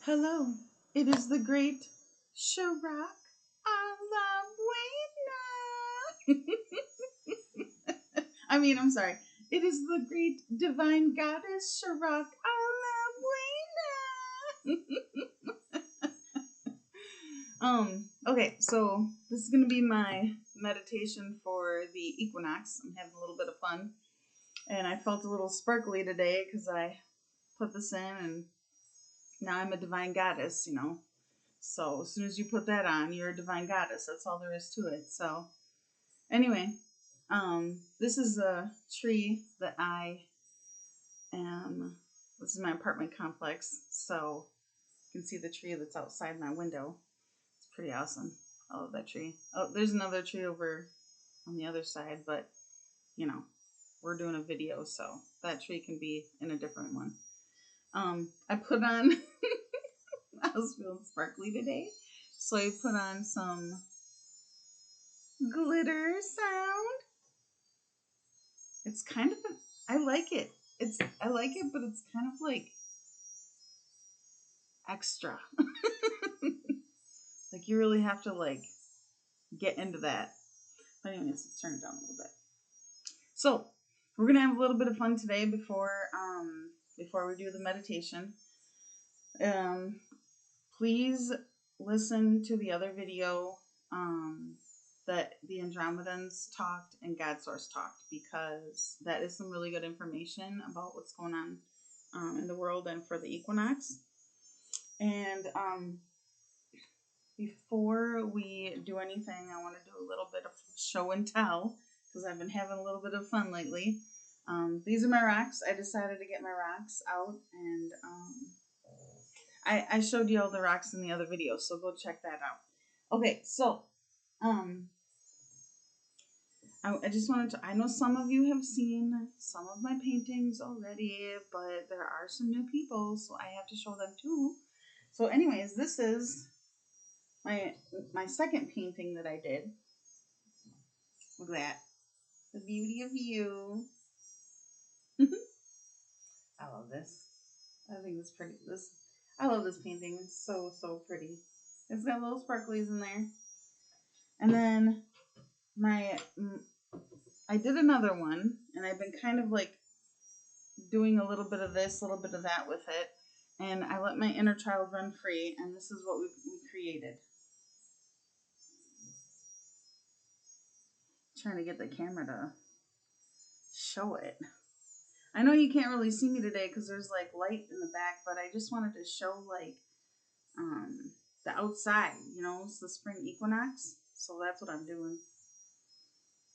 Hello, it is the great Shirok of the Buena. I'm sorry. It is the great divine goddess Shirok of the Buena. Okay, so this is gonna be my meditation for the equinox. I'm having a little bit of fun. And I felt a little sparkly today because I put this in and now I'm a divine goddess, So as soon as you put that on, you're a divine goddess. That's all there is to it. So anyway, this is a tree that this is my apartment complex. So you can see the tree that's outside my window. It's pretty awesome. I love that tree. Oh, there's another tree over on the other side, but we're doing a video, so that tree can be in a different one. I put on I was feeling sparkly today. So I put on some glitter sound. It's kind of I like it. I like it, but it's kind of like extra. Like you really have to get into that. But anyways, let's turn it down a little bit. So we're gonna have a little bit of fun today before we do the meditation. Please listen to the other video that the Andromedans talked and God Source talked, because that is some really good information about what's going on in the world and for the equinox. And before we do anything, I want to do a little bit of show and tell, because I've been having a little bit of fun lately. These are my rocks. I decided to get my rocks out, and I showed you all the rocks in the other video, so go check that out. Okay, so I just wanted to, I know some of you have seen some of my paintings already, but there are some new people, so I have to show them too. So anyways, this is my second painting that I did. Look at that. The beauty of you. I love this. I think it's pretty. I love this painting. It's so pretty. It's got little sparklies in there. And then I did another one, and I've been kind of doing a little bit of this, a little bit of that with it. And I let my inner child run free, and this is what we created. I'm trying to get the camera to show it. I know you can't really see me today because there's light in the back, but I just wanted to show the outside, it's the spring equinox. So that's what I'm doing.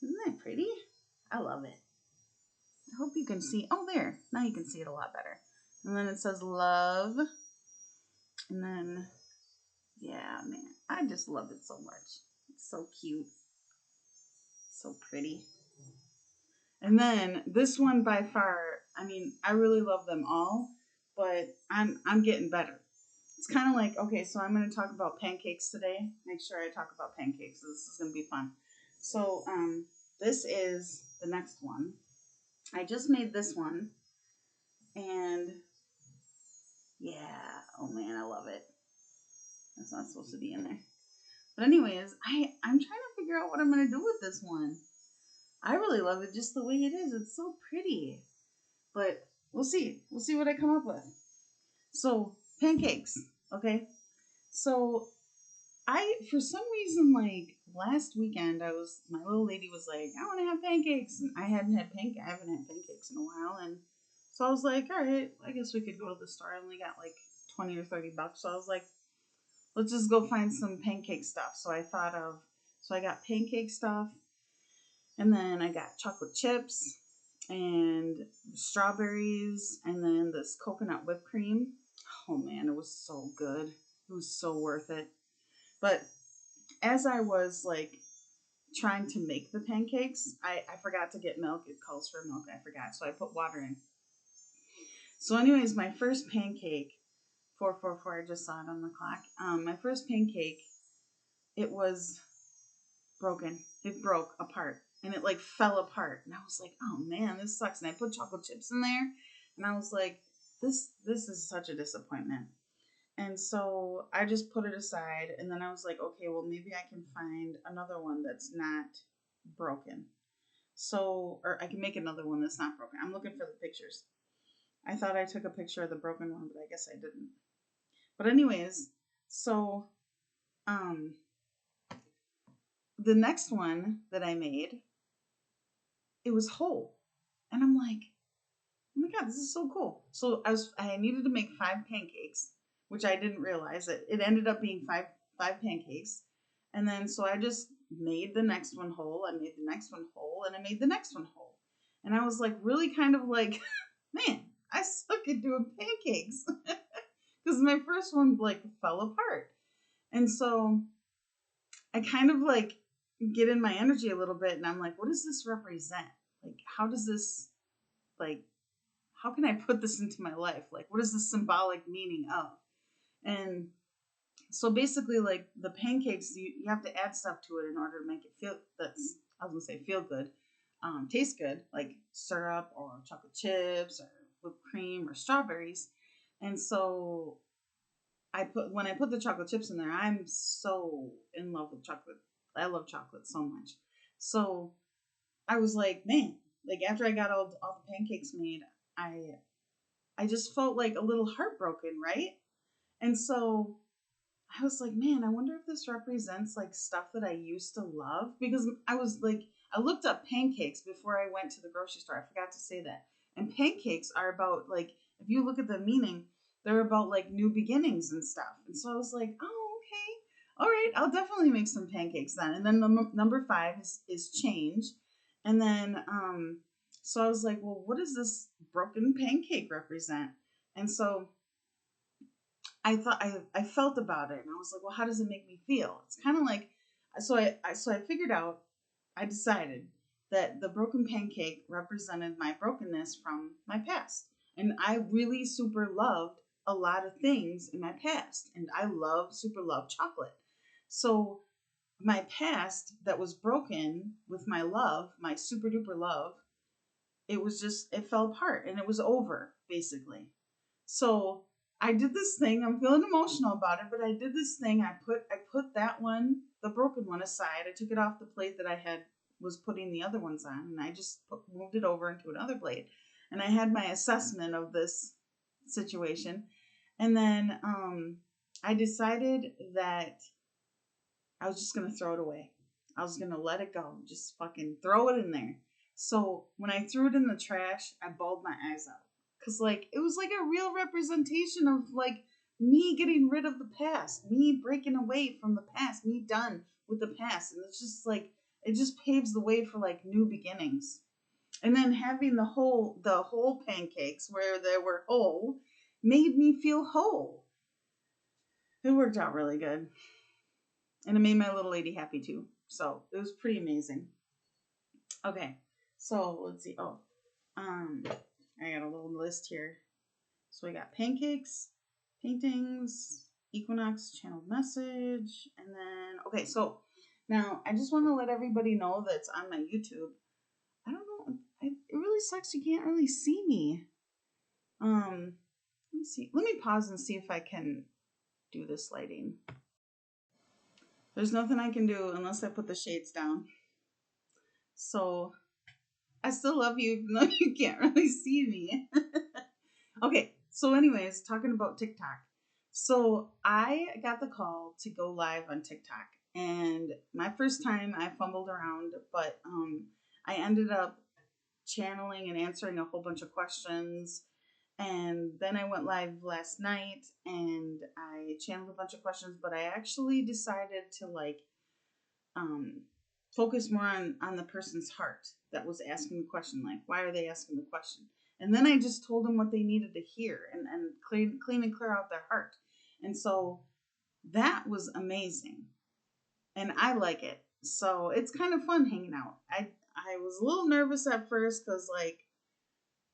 Isn't that pretty? I love it. I hope you can see. Oh, there. Now you can see it a lot better. And then it says love. And then, yeah, man, I just love it so much. It's so cute. So pretty. And then this one by far, I really love them all, but I'm getting better. It's kind of like, okay, so I'm going to talk about pancakes today. Make sure I talk about pancakes. This is going to be fun. So this is the next one. I just made this one. And yeah, oh man, I love it. That's not supposed to be in there. But anyways, I'm trying to figure out what I'm going to do with this one. I really love it just the way it is. It's so pretty. But we'll see. We'll see what I come up with. So, pancakes, okay? So, for some reason, last weekend, my little lady was like, I want to have pancakes. And I haven't had pancakes in a while. And so I was like, all right, I guess we could go to the store. I only got 20 or 30 bucks. So I was like, let's just go find some pancake stuff. So I got pancake stuff. And then I got chocolate chips and strawberries and then this coconut whipped cream. Oh man, it was so good. It was so worth it. But as I was trying to make the pancakes, I forgot to get milk. It calls for milk. I forgot. So I put water in. So anyways, my first pancake, 444, I just saw it on the clock. My first pancake, it was broken. It broke apart. And it fell apart. And I was like, oh man, this sucks. And I put chocolate chips in there. And I was like, this is such a disappointment. And so I just put it aside, and then I was like, okay, well, maybe I can find another one that's not broken. So, or I can make another one that's not broken. I'm looking for the pictures. I thought I took a picture of the broken one, but I guess I didn't. But anyways, so um the next one that I made, it was whole. And I'm like, oh my god, this is so cool. So I needed to make 5 pancakes, which I didn't realize. It ended up being five pancakes. And then so I just made the next one whole, I made the next one whole, and I made the next one whole. And I was like really kind of like, man, I suck at doing pancakes. Because my first one like fell apart. And so I kind of like get in my energy a little bit, and I'm like, what does this represent? Like, how does this, like, how can I put this into my life? Like, what is the symbolic meaning of? And so basically, like the pancakes, you have to add stuff to it in order to make it feel, I was gonna say feel good, taste good, like syrup or chocolate chips or whipped cream or strawberries. And so when I put the chocolate chips in there, I'm so in love with chocolate. I love chocolate so much. So I was like, man, like after I got all the pancakes made, I just felt like a little heartbroken, right? And so I was like, man, I wonder if this represents like stuff that I used to love, because I was like, I looked up pancakes before I went to the grocery store. I forgot to say that. And pancakes are about like, if you look at the meaning, they're about like new beginnings and stuff. And so I was like, oh, okay. All right, I'll definitely make some pancakes then. And then number 5 is change. And then so I was like, well, what does this broken pancake represent? And so I thought I felt about it, and I was like, well, how does it make me feel? It's kind of like, so I figured out, I decided that the broken pancake represented my brokenness from my past, and I really super loved a lot of things in my past, and I super love chocolate. So my past that was broken with my love, my super duper love, it fell apart and it was over basically. So I did this thing. I'm feeling emotional about it, but I did this thing. I put that one, the broken one, aside. I took it off the plate that I was putting the other ones on, and I just moved it over into another plate. And I had my assessment of this situation, and then I decided that I was just gonna throw it away. I was gonna let it go, just fucking throw it in there. So when I threw it in the trash, I bawled my eyes out. Cause like it was like a real representation of like me getting rid of the past, me breaking away from the past, me done with the past. And it's just like it just paves the way for like new beginnings. And then having the whole pancakes where they were whole made me feel whole. It worked out really good. And it made my little lady happy too. So it was pretty amazing. Okay, so let's see. Oh, I got a little list here. So we got pancakes, paintings, Equinox, channeled message, and then okay. So now I just want to let everybody know that's on my YouTube. I don't know. It really sucks. You can't really see me. Let me see. Let me pause and see if I can do this lighting. There's nothing I can do unless I put the shades down. So I still love you even though you can't really see me. Okay, so anyways, talking about TikTok. So I got the call to go live on TikTok. And my first time I fumbled around, but I ended up channeling and answering a whole bunch of questions. And then I went live last night and I channeled a bunch of questions, but I actually decided to like um, focus more on the person's heart that was asking the question, like why are they asking the question? And then I just told them what they needed to hear and clean and clear out their heart. And so that was amazing. And I like it. So it's kind of fun hanging out. I was a little nervous at first because like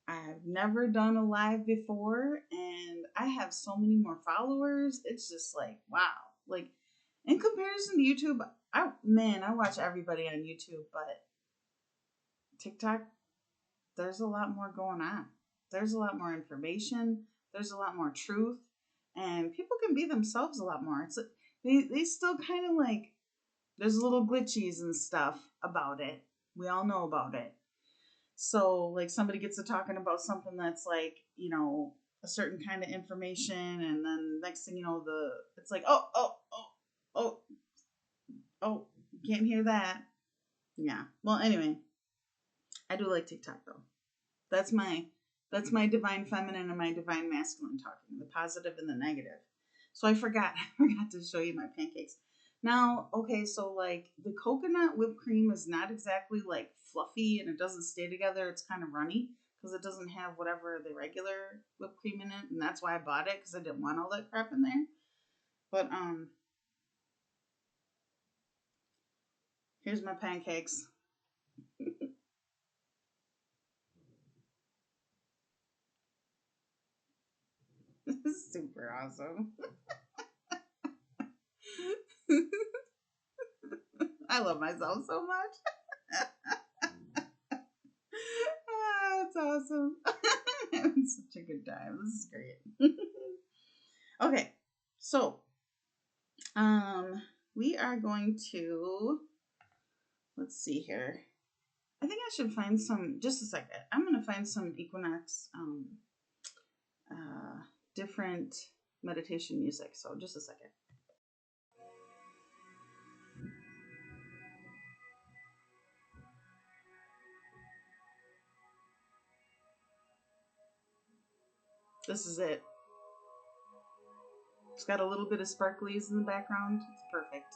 I've never done a live before and I have so many more followers. It's just like, wow. Like in comparison to YouTube, I watch everybody on YouTube, but TikTok, there's a lot more going on. There's a lot more information. There's a lot more truth. and people can be themselves a lot more. It's they still kind of like, there's little glitchies and stuff about it. We all know about it. So like somebody gets to talking about something that's like, you know, a certain kind of information, and then next thing you know, it's like, oh, oh, can't hear that. Yeah. Well, anyway, I do like TikTok though. That's my divine feminine and my divine masculine talking, the positive and the negative. So I forgot to show you my pancakes. Now, okay, so like the coconut whipped cream is not exactly like fluffy and it doesn't stay together. It's kind of runny because it doesn't have whatever the regular whipped cream in it, and that's why I bought it, because I didn't want all that crap in there. But here's my pancakes. This is super awesome. I love myself so much. That's awesome. Having such a good time. This is great. Okay, so we are going to, let's see here. I think I should find some, just a second. I'm gonna find some Equinox different meditation music. So just a second. This is it. It's got a little bit of sparklies in the background. It's perfect.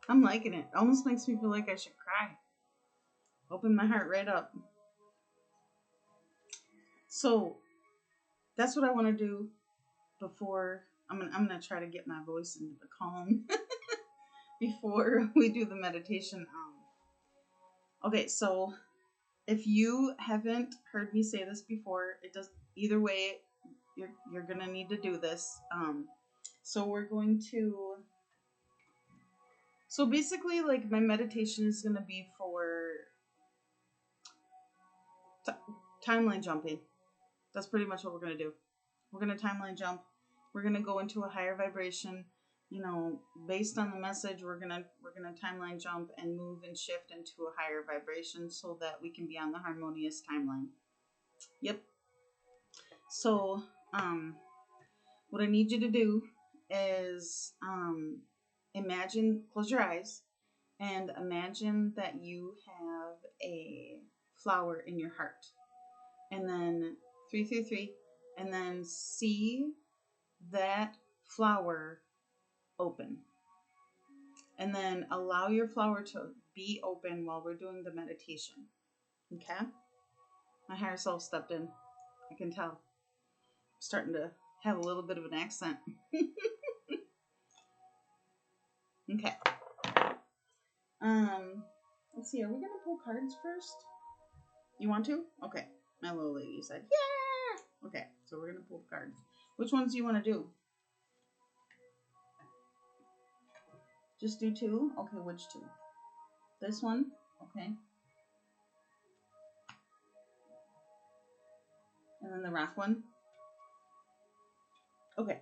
I'm liking it. Almost makes me feel like I should cry. Open my heart right up. So that's what I want to do before I'm gonna try to get my voice into the calm before we do the meditation. Okay, so if you haven't heard me say this before, it does either way. You're gonna need to do this. So we're going to. So basically, like my meditation is gonna be for timeline jumping. That's pretty much what we're gonna do. We're gonna timeline jump. We're gonna go into a higher vibration. You know, based on the message, we're gonna timeline jump and move and shift into a higher vibration so that we can be on the harmonious timeline. Yep. So, what I need you to do is imagine, close your eyes, and imagine that you have a flower in your heart. And then 333, and then see that flower open. And then allow your flower to be open while we're doing the meditation. Okay? My higher self stepped in. I can tell. I'm starting to have a little bit of an accent. Okay. Let's see. Are we gonna pull cards first? You want to? Okay. My little lady said, "Yeah." Okay. So we're gonna pull cards. Which ones do you want to do? Just do two? Okay, which two? This one? Okay. And then the rock one? Okay.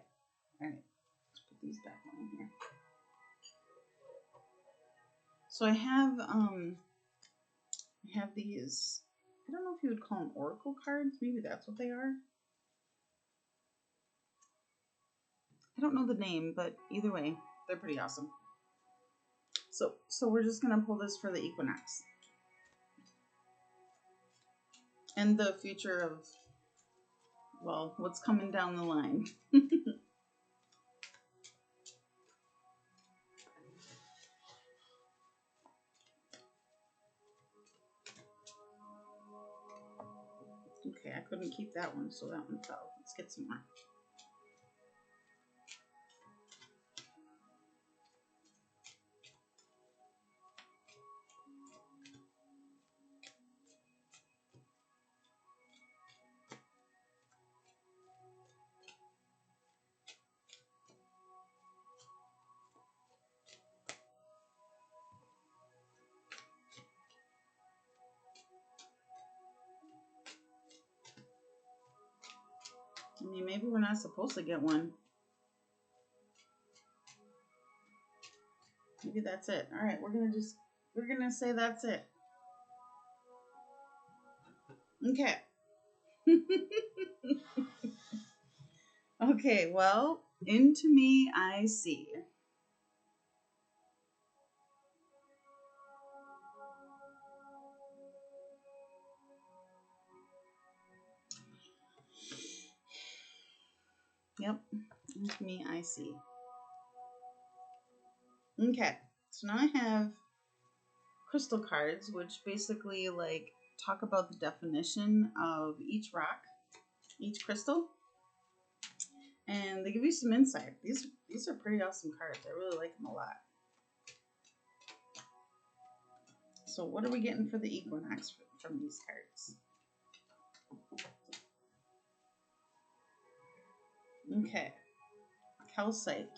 Alright. Let's put these back on here. So I have these, I don't know if you would call them oracle cards. Maybe that's what they are. I don't know the name, but either way, they're pretty awesome. So we're just gonna pull this for the equinox. And the future of, well, what's coming down the line. Okay, I couldn't keep that one, so that one fell. Let's get some more. I mean, maybe we're not supposed to get one. Maybe that's it. All right, we're gonna say that's it. Okay. Okay, well, into me I see. Yep, into me I see. Okay, so now I have crystal cards, which basically like talk about the definition of each rock, each crystal, and they give you some insight. These are pretty awesome cards. I really like them a lot. So what are we getting for the Equinox from these cards? Okay, calcite.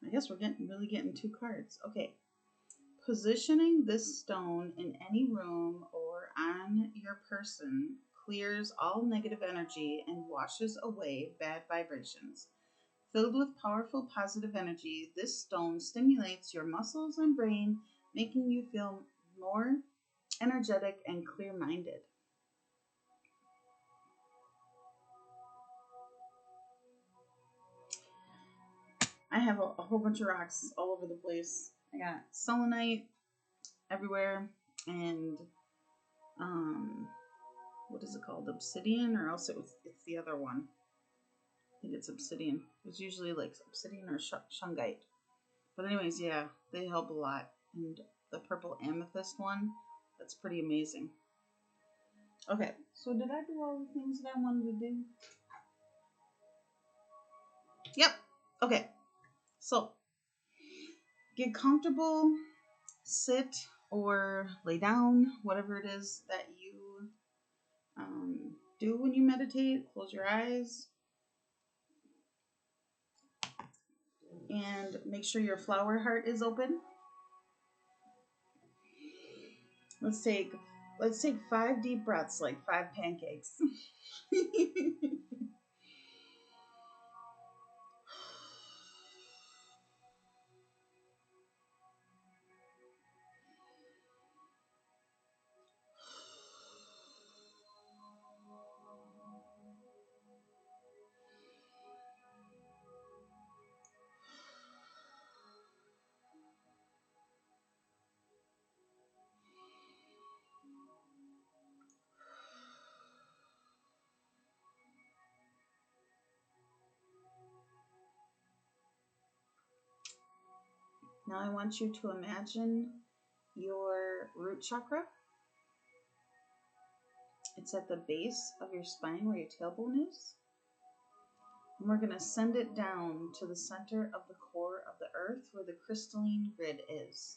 I guess we're really getting two cards. Okay. Positioning this stone in any room or on your person clears all negative energy and washes away bad vibrations. Filled with powerful positive energy, this stone stimulates your muscles and brain, making you feel more energetic and clear-minded. I have a whole bunch of rocks all over the place. I got selenite everywhere, and what is it called? Obsidian, or else it's the other one. I think it's obsidian. It's usually like obsidian or shungite. But anyways, yeah, they help a lot. And the purple amethyst one, that's pretty amazing. Okay, so did I do all the things that I wanted to do? Yep. Okay, so get comfortable, sit or lay down, whatever it is that you do when you meditate. Close your eyes and make sure your flower heart is open. Let's take 5 deep breaths, like 5 pancakes. Now I want you to imagine your root chakra. It's at the base of your spine where your tailbone is. And we're going to send it down to the center of the core of the earth where the crystalline grid is.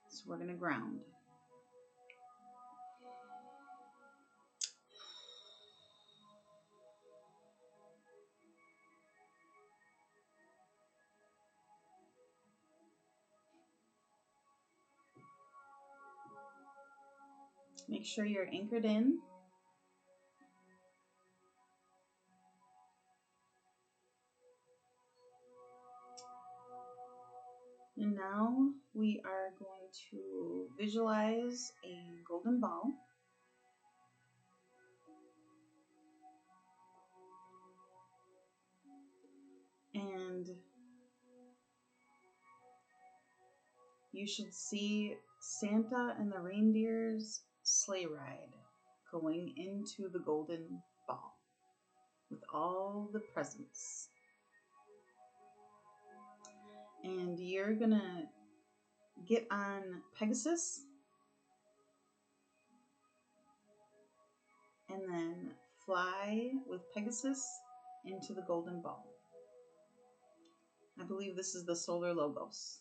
So we're going to ground. Make sure you're anchored in. And now we are going to visualize a golden ball. And you should see Santa and the reindeer's sleigh ride going into the golden ball with all the presents. And you're gonna get on Pegasus and then fly with Pegasus into the golden ball. I believe this is the solar logos.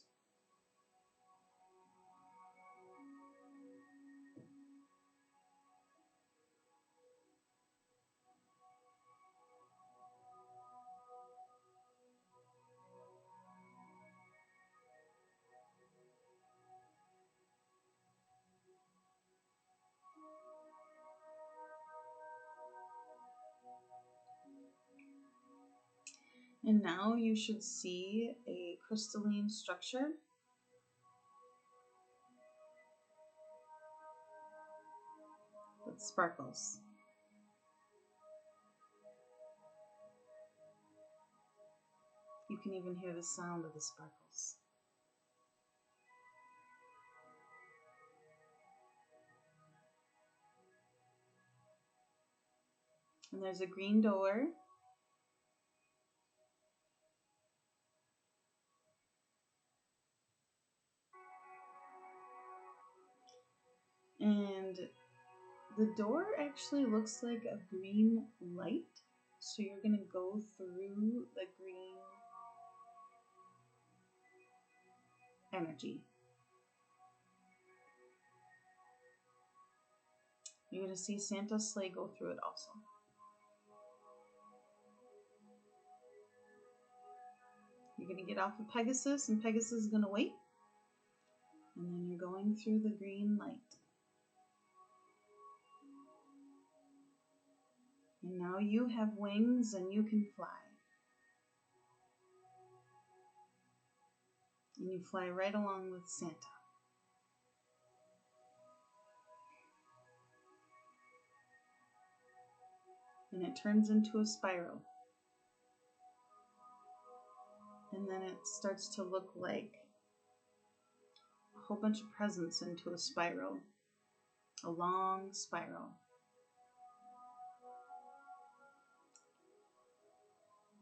And now you should see a crystalline structure that sparkles. You can even hear the sound of the sparkles. And there's a green door. And the door actually looks like a green light. So you're going to go through the green energy. You're going to see Santa's sleigh go through it also. You're going to get off of Pegasus, and Pegasus is going to wait. And then you're going through the green light. And now you have wings and you can fly. And you fly right along with Santa. And it turns into a spiral. And then it starts to look like a whole bunch of presents into a spiral. A long spiral.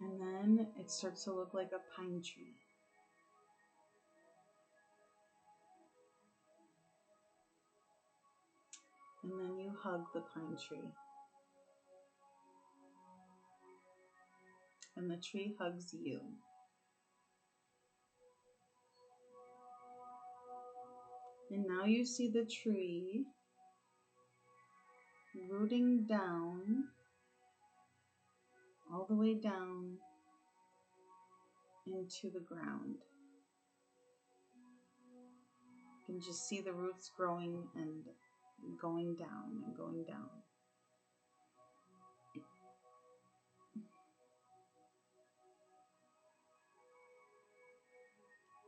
And then it starts to look like a pine tree. And then you hug the pine tree. And the tree hugs you. And now you see the tree rooting down, all the way down into the ground. You can just see the roots growing and going down and going down.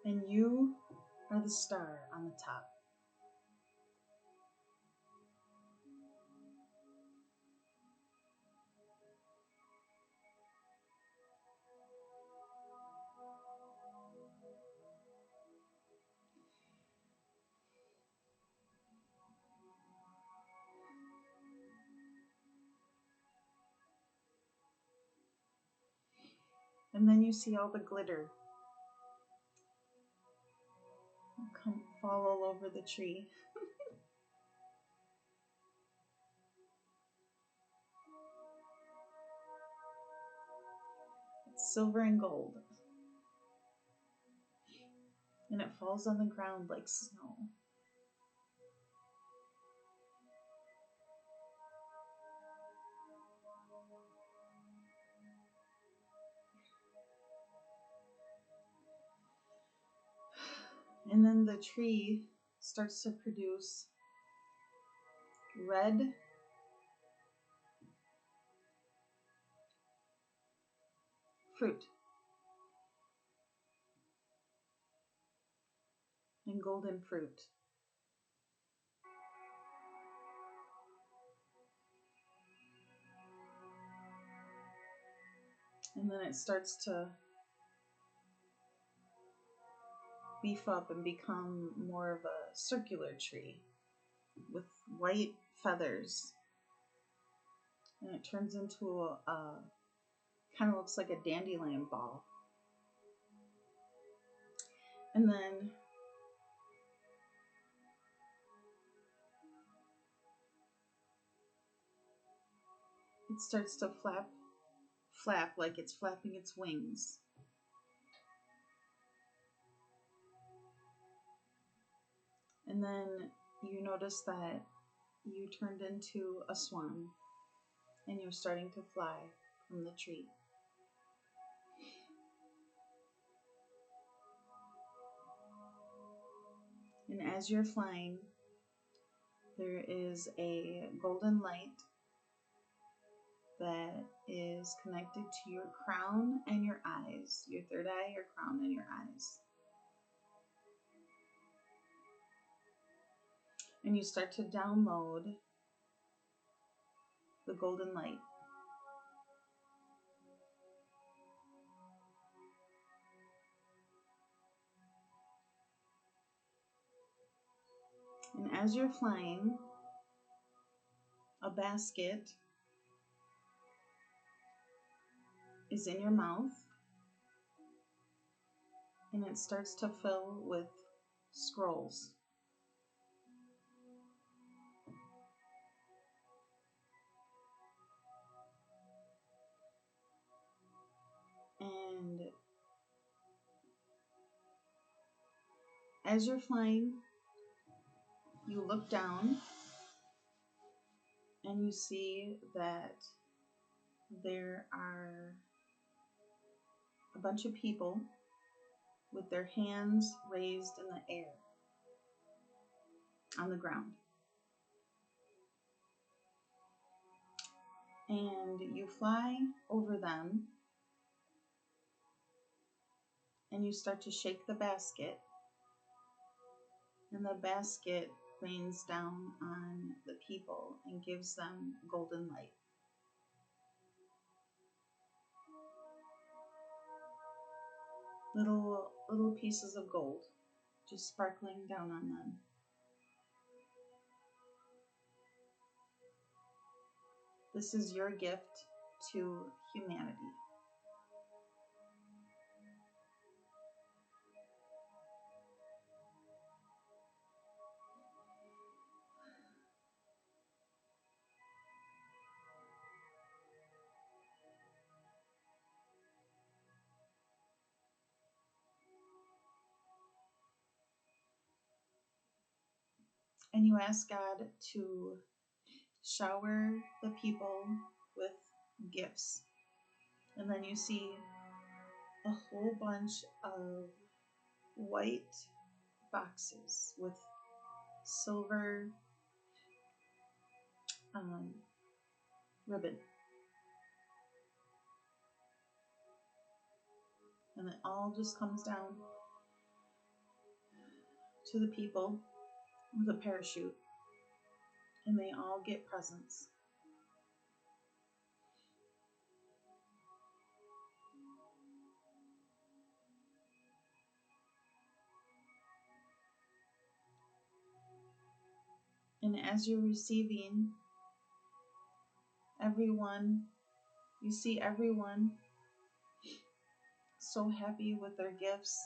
And you are the star on the top. And then you see all the glitter fall all over the tree. It's silver and gold. And it falls on the ground like snow. And then the tree starts to produce red fruit and golden fruit. And then it starts to beef up and become more of a circular tree with white feathers. And it turns into a kind of looks like a dandelion ball. And then it starts to flap like it's flapping its wings. And then you notice that you turned into a swan and you're starting to fly from the tree. And as you're flying, there is a golden light that is connected to your crown and your eyes, your third eye, your crown, and your eyes. And you start to download the golden light. And as you're flying, a basket is in your mouth, and it starts to fill with scrolls. And as you're flying, you look down and you see that there are a bunch of people with their hands raised in the air on the ground. And you fly over them and you start to shake the basket, and the basket rains down on the people and gives them golden light. Little pieces of gold just sparkling down on them. This is your gift to humanity. And you ask God to shower the people with gifts. And then you see a whole bunch of white boxes with silver ribbon. And it all just comes down to the people with a parachute. And they all get presents. And as you're receiving everyone, you see everyone so happy with their gifts,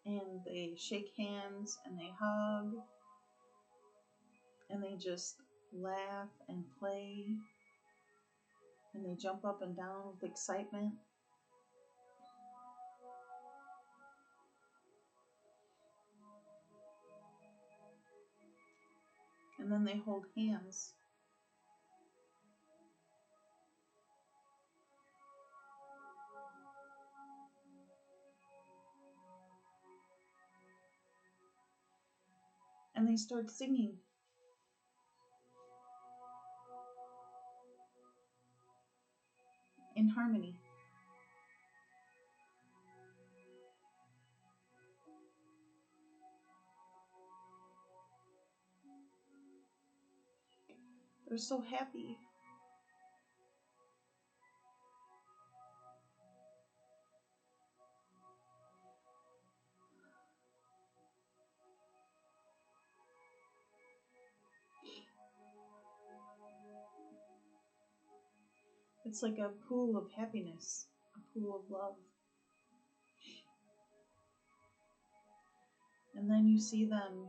and they shake hands and they hug and they just laugh and play and they jump up and down with excitement. And then they hold hands. And they start singing. In harmony. They're so happy. It's like a pool of happiness, a pool of love. And then you see them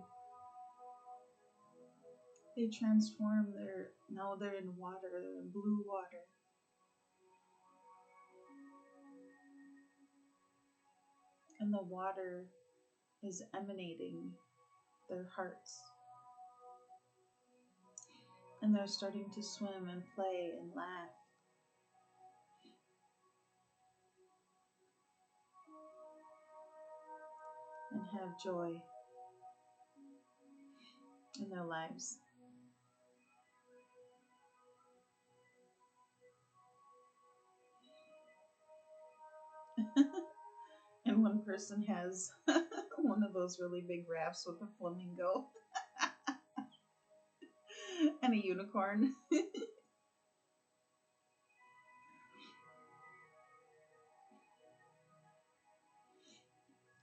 They transform. Now they're in water. They're in blue water. And the water is emanating their hearts. And they're starting to swim and play and laugh. And have joy in their lives. And one person has one of those really big rafts with a flamingo and a unicorn.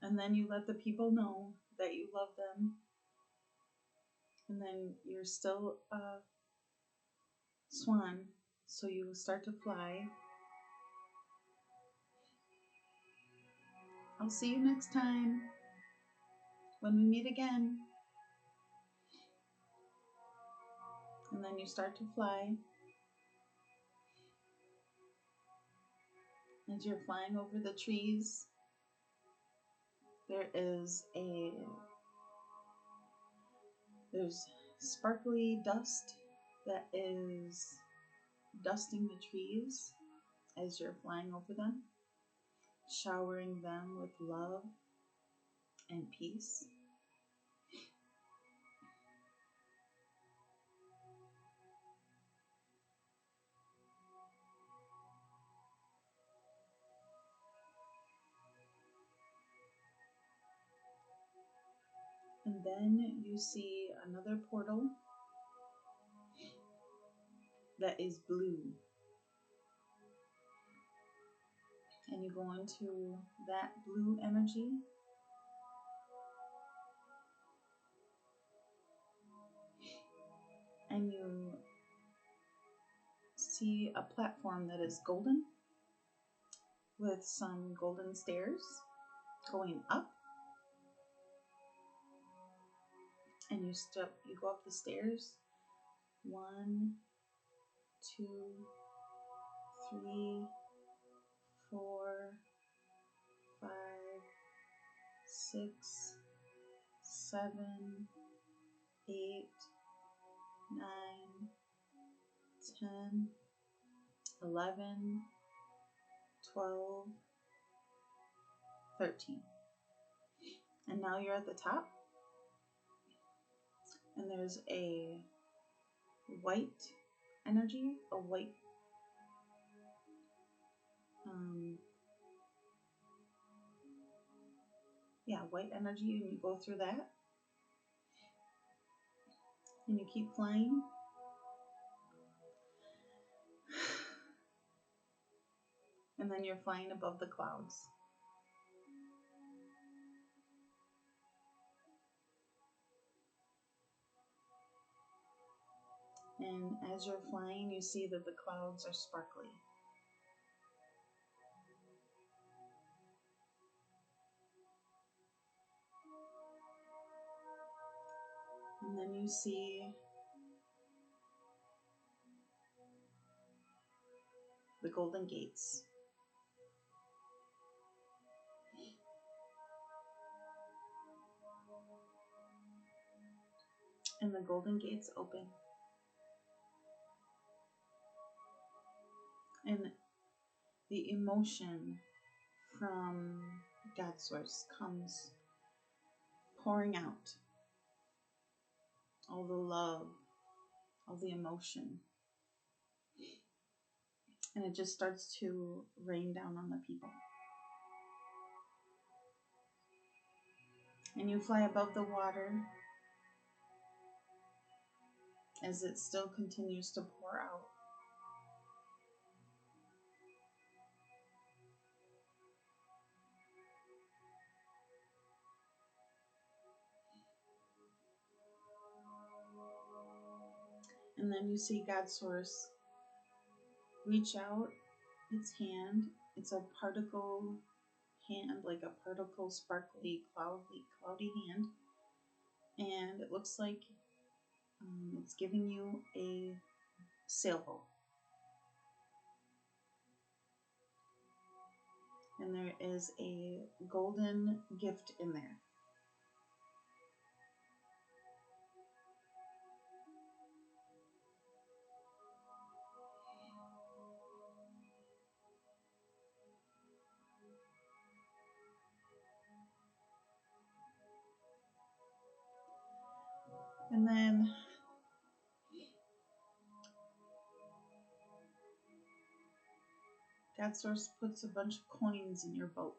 And then you let the people know that you love them. And then you're still a swan, so you start to fly. I'll see you next time when we meet again. And then you start to fly. As you're flying over the trees, there's sparkly dust that is dusting the trees as you're flying over them, showering them with love and peace. And then you see another portal that is blue. And you go into that blue energy. And you see a platform that is golden with some golden stairs going up. And you go up the stairs. 1, 2, 3, 4, 5, 6, 7, 8, 9, 10, 11, 12, 13. And now you're at the top. And there's a white energy, white energy, and you go through that. And you keep flying. And then you're flying above the clouds. And as you're flying, you see that the clouds are sparkly. And then you see the golden gates. And the golden gates open. And the emotion from God Source comes pouring out. All the love, all the emotion. And it just starts to rain down on the people. And you fly above the water as it still continues to pour out. And then you see God Source reach out its hand. It's a particle hand, like a particle, sparkly, cloudy hand. And it looks like It's giving you a sailboat. And there is a golden gift in there. And then God Source puts a bunch of coins in your boat,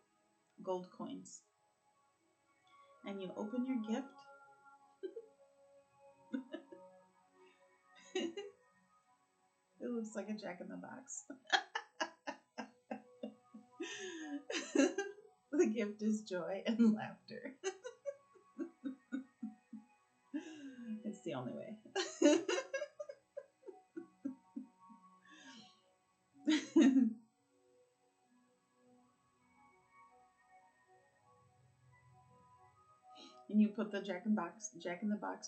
gold coins. And you open your gift. It looks like a Jack-in-the-Box. The gift is joy and laughter. It's the only way. And you put the Jack-in-the-Box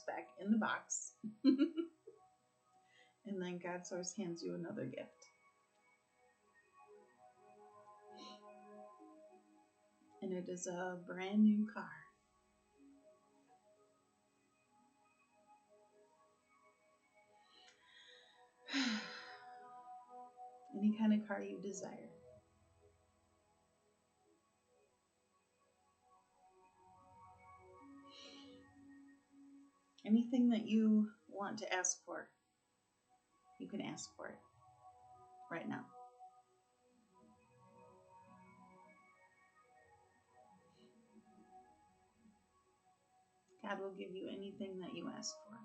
back in the box. And then God Source hands you another gift. And it is a brand new car. Any kind of car you desire. Anything that you want to ask for, you can ask for it right now. God will give you anything that you ask for.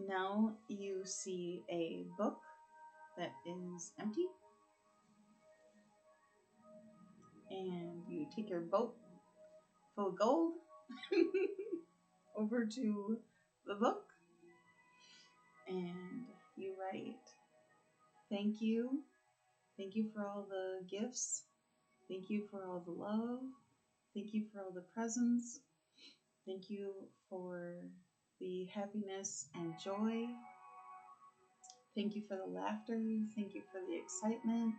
Now you see a book that is empty. And you take your boat full of gold over to the book. And you write, thank you. Thank you for all the gifts. Thank you for all the love. Thank you for all the presents. Thank you for the happiness and joy. Thank you for the laughter. Thank you for the excitement.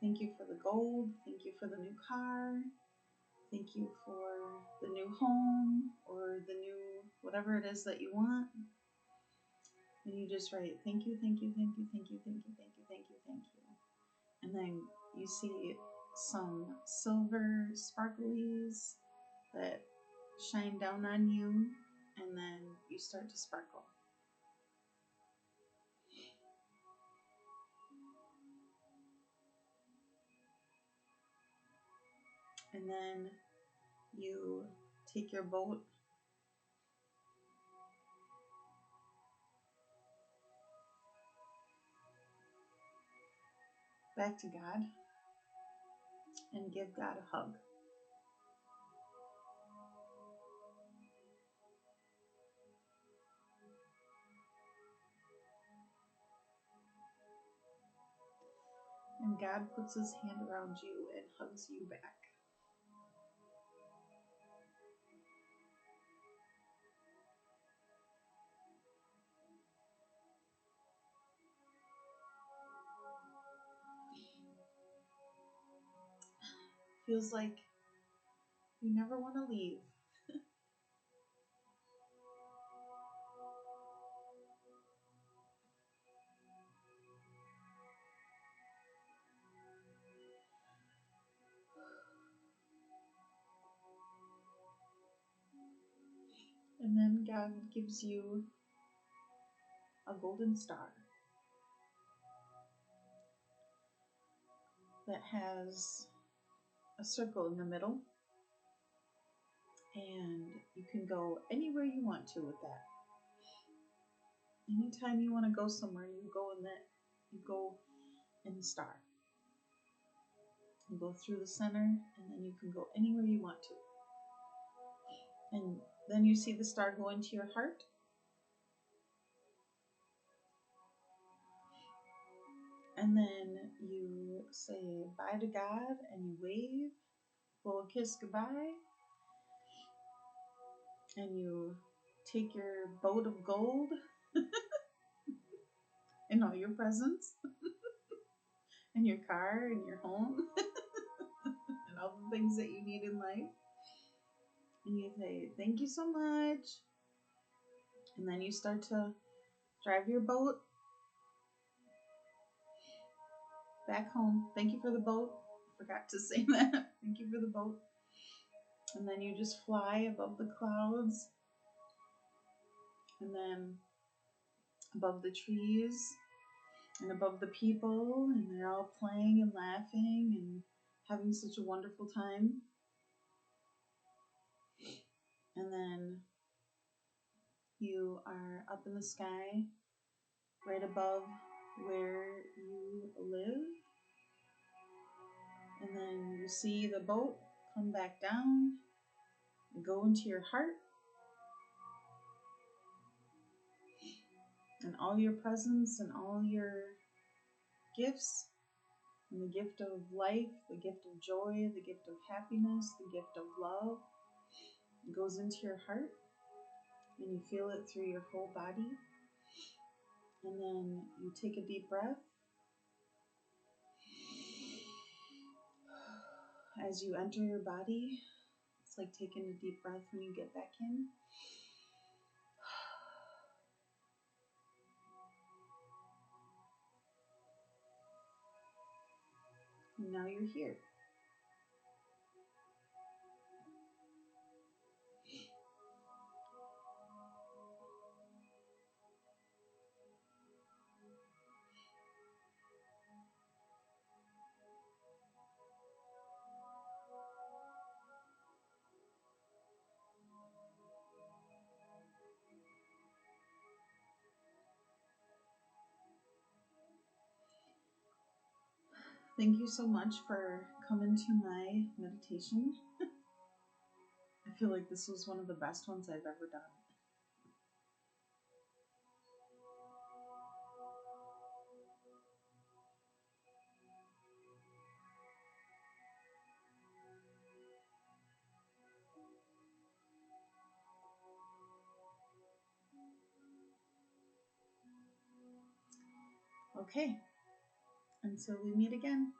Thank you for the gold. Thank you for the new car. Thank you for the new home or the new whatever it is that you want. And you just write, thank you, thank you, thank you, thank you, thank you, thank you, thank you, thank you. And then you see some silver sparklies that shine down on you, and then you start to sparkle. And then you take your boat back to God and give God a hug. And God puts his hand around you and hugs you back. Feels like you never want to leave. And then God gives you a golden star that has a circle in the middle. And you can go anywhere you want to with that. Anytime you want to go somewhere, you go in the star. You go through the center, and then you can go anywhere you want to. And then you see the star go into your heart. And then you say bye to God and you wave, blow a kiss goodbye, and you take your boat of gold and all your presents and your car and your home and all the things that you need in life. And you say, thank you so much. And then you start to drive your boat back home. Thank you for the boat. Forgot to say that. Thank you for the boat. And then you just fly above the clouds. And then above the trees and above the people. And they're all playing and laughing and having such a wonderful time. And then you are up in the sky right above where you live. And then you see the boat come back down and go into your heart. And all your presents and all your gifts, and the gift of life, the gift of joy, the gift of happiness, the gift of love goes into your heart, and you feel it through your whole body. And then you take a deep breath. As you enter your body, it's like taking a deep breath when you get back in. And now you're here. Thank you so much for coming to my meditation. I feel like this was one of the best ones I've ever done. Okay, until we meet again.